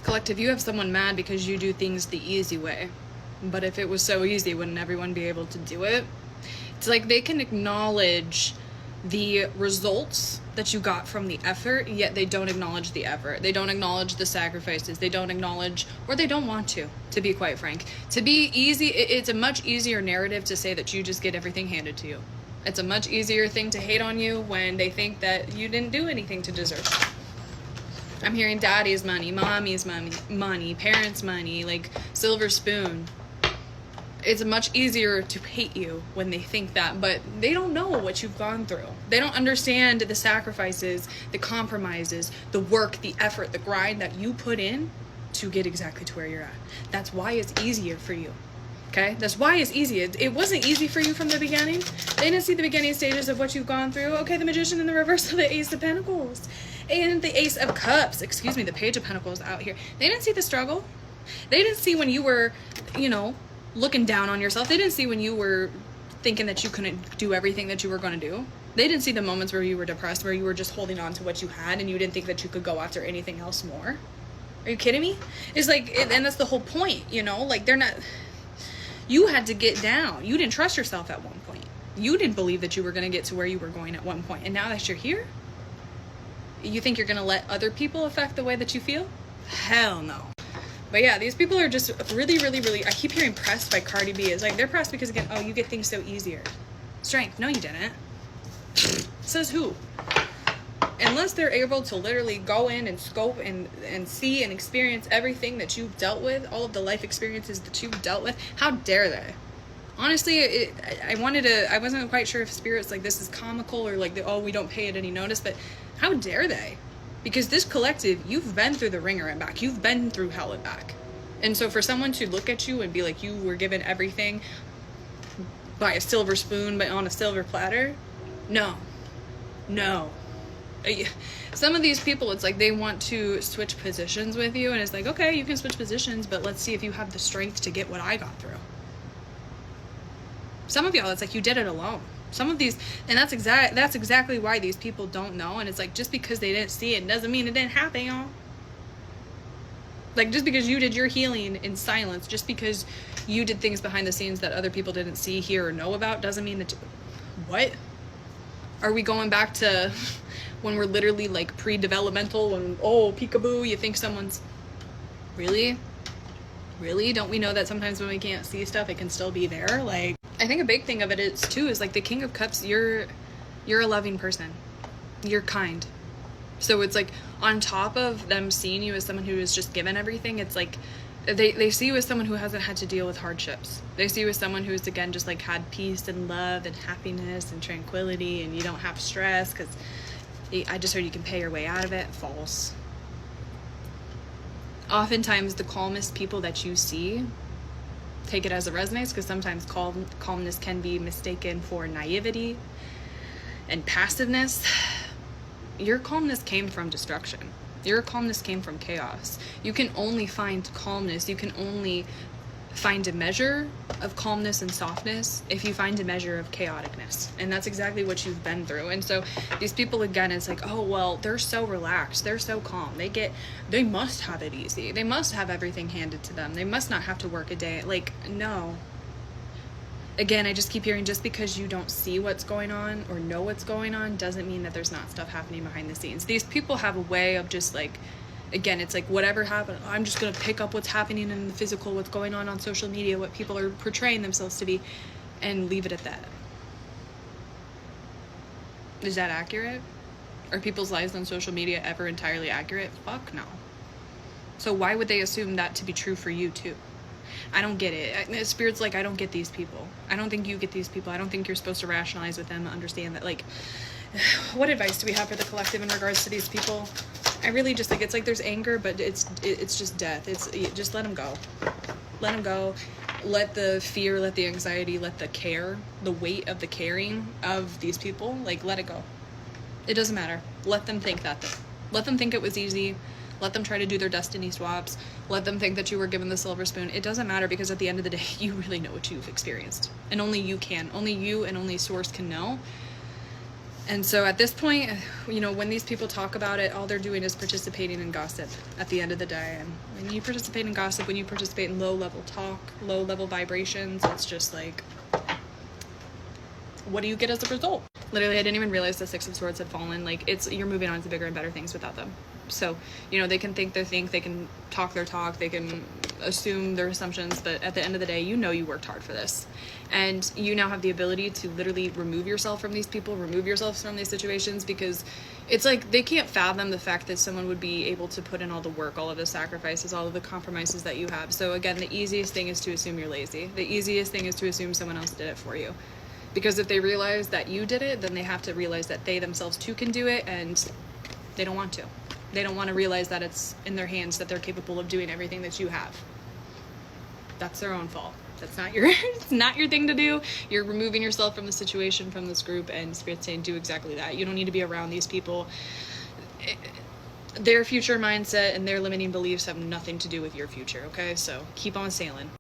Collective, you have someone mad because you do things the easy way. But if it was so easy, wouldn't everyone be able to do it? It's like they can acknowledge the results that you got from the effort, yet they don't acknowledge the effort. They don't acknowledge the sacrifices. They don't acknowledge, or they don't want to be quite frank. To be easy, it's a much easier narrative to say that you just get everything handed to you. It's a much easier thing to hate on you when they think that you didn't do anything to deserve it. I'm hearing daddy's money, mommy's money, parents' money, like silver spoon. It's much easier to hate you when they think that, but they don't know what you've gone through. They don't understand the sacrifices, the compromises, the work, the effort, the grind that you put in to get exactly to where you're at. That's why it's easier for you. Okay? That's why it's easy. It wasn't easy for you from the beginning. They didn't see the beginning stages of what you've gone through. Okay, the Magician in the reverse of the Ace of Pentacles. And the Ace of Cups. Excuse me, the Page of Pentacles out here. They didn't see the struggle. They didn't see when you were, looking down on yourself. They didn't see when you were thinking that you couldn't do everything that you were going to do. They didn't see the moments where you were depressed, where you were just holding on to what you had and you didn't think that you could go after anything else more. Are you kidding me? It's like, and that's the whole point, like they're not, you had to get down. You didn't trust yourself at one point. You didn't believe that you were going to get to where you were going at one point. And now that you're here, you think you're going to let other people affect the way that you feel? Hell no. But yeah, these people are just really, really, really, I keep hearing pressed by Cardi B. It's like, they're pressed because, again, you get things so easier. Strength. No, you didn't. Says who? Unless they're able to literally go in and scope and see and experience everything that you've dealt with, all of the life experiences that you've dealt with, how dare they? Honestly, I wasn't quite sure if Spirit's like, this is comical or like, we don't pay it any notice, but how dare they? Because this collective, you've been through the ringer and back. You've been through hell and back. And so for someone to look at you and be like, you were given everything by a silver spoon, but on a silver platter, no. Some of these people, it's like they want to switch positions with you, and it's like, okay, you can switch positions, but let's see if you have the strength to get what I got through. Some of y'all, it's like you did it alone. Some of these, and that's exactly why these people don't know. And it's like, just because they didn't see it doesn't mean it didn't happen, y'all. Like, just because you did your healing in silence, just because you did things behind the scenes that other people didn't see, hear, or know about, doesn't mean that. What? Are we going back to when we're literally like pre-developmental, when, peekaboo, you think someone's really? Don't we know that sometimes when we can't see stuff, it can still be there? Like, I think a big thing of it is like the King of Cups, you're a loving person. You're kind. So it's like, on top of them seeing you as someone who is just given everything, it's like they see you as someone who hasn't had to deal with hardships. They see you as someone who's, again, just like had peace and love and happiness and tranquility, and you don't have stress, because I just heard you can pay your way out of it. False. Oftentimes the calmest people that you see, take it as it resonates, because sometimes calmness can be mistaken for naivety and passiveness. Your calmness came from destruction. Your calmness came from chaos. You can only find calmness, you can only find a measure of calmness and softness if you find a measure of chaoticness. And that's exactly what you've been through. And so these people, again, it's like, they're so relaxed, they're so calm, they must have it easy, they must have everything handed to them, they must not have to work a day. Like, no. Again, I just keep hearing, just because you don't see what's going on or know what's going on doesn't mean that there's not stuff happening behind the scenes. These people have a way of just like, again, it's like, whatever happened, I'm just going to pick up what's happening in the physical, what's going on social media, what people are portraying themselves to be, and leave it at that. Is that accurate? Are people's lives on social media ever entirely accurate? Fuck no. So why would they assume that to be true for you too? I don't get it. Spirit's like, I don't get these people. I don't think you get these people. I don't think you're supposed to rationalize with them, understand that, like, what advice do we have for the collective in regards to these people? I really just think it's like there's anger, but it's just death. It's just let them go. Let them go. Let the fear, let the anxiety, let the care, the weight of the caring of these people, like, let it go. It doesn't matter. Let them think that thing. Let them think it was easy. Let them try to do their destiny swaps. Let them think that you were given the silver spoon. It doesn't matter, because at the end of the day, you really know what you've experienced. And only you can. Only you and only Source can know. And so at this point, you know, when these people talk about it, all they're doing is participating in gossip at the end of the day. And when you participate in gossip, when you participate in low-level talk, low-level vibrations, it's just like, what do you get as a result? Literally, I didn't even realize the Six of Swords had fallen. Like, you're moving on to bigger and better things without them. So, you know, they can think their think, they can talk their talk, they can assume their assumptions, but at the end of the day, you know you worked hard for this. And you now have the ability to literally remove yourself from these people, remove yourself from these situations, because it's like they can't fathom the fact that someone would be able to put in all the work, all of the sacrifices, all of the compromises that you have. So again, the easiest thing is to assume you're lazy. The easiest thing is to assume someone else did it for you. Because if they realize that you did it, then they have to realize that they themselves too can do it, and they don't want to. They don't want to realize that it's in their hands, that they're capable of doing everything that you have. That's their own fault. That's not it's not your thing to do. You're removing yourself from the situation, from this group, and Spirit's saying do exactly that. You don't need to be around these people. Their future mindset and their limiting beliefs have nothing to do with your future, okay? So keep on sailing.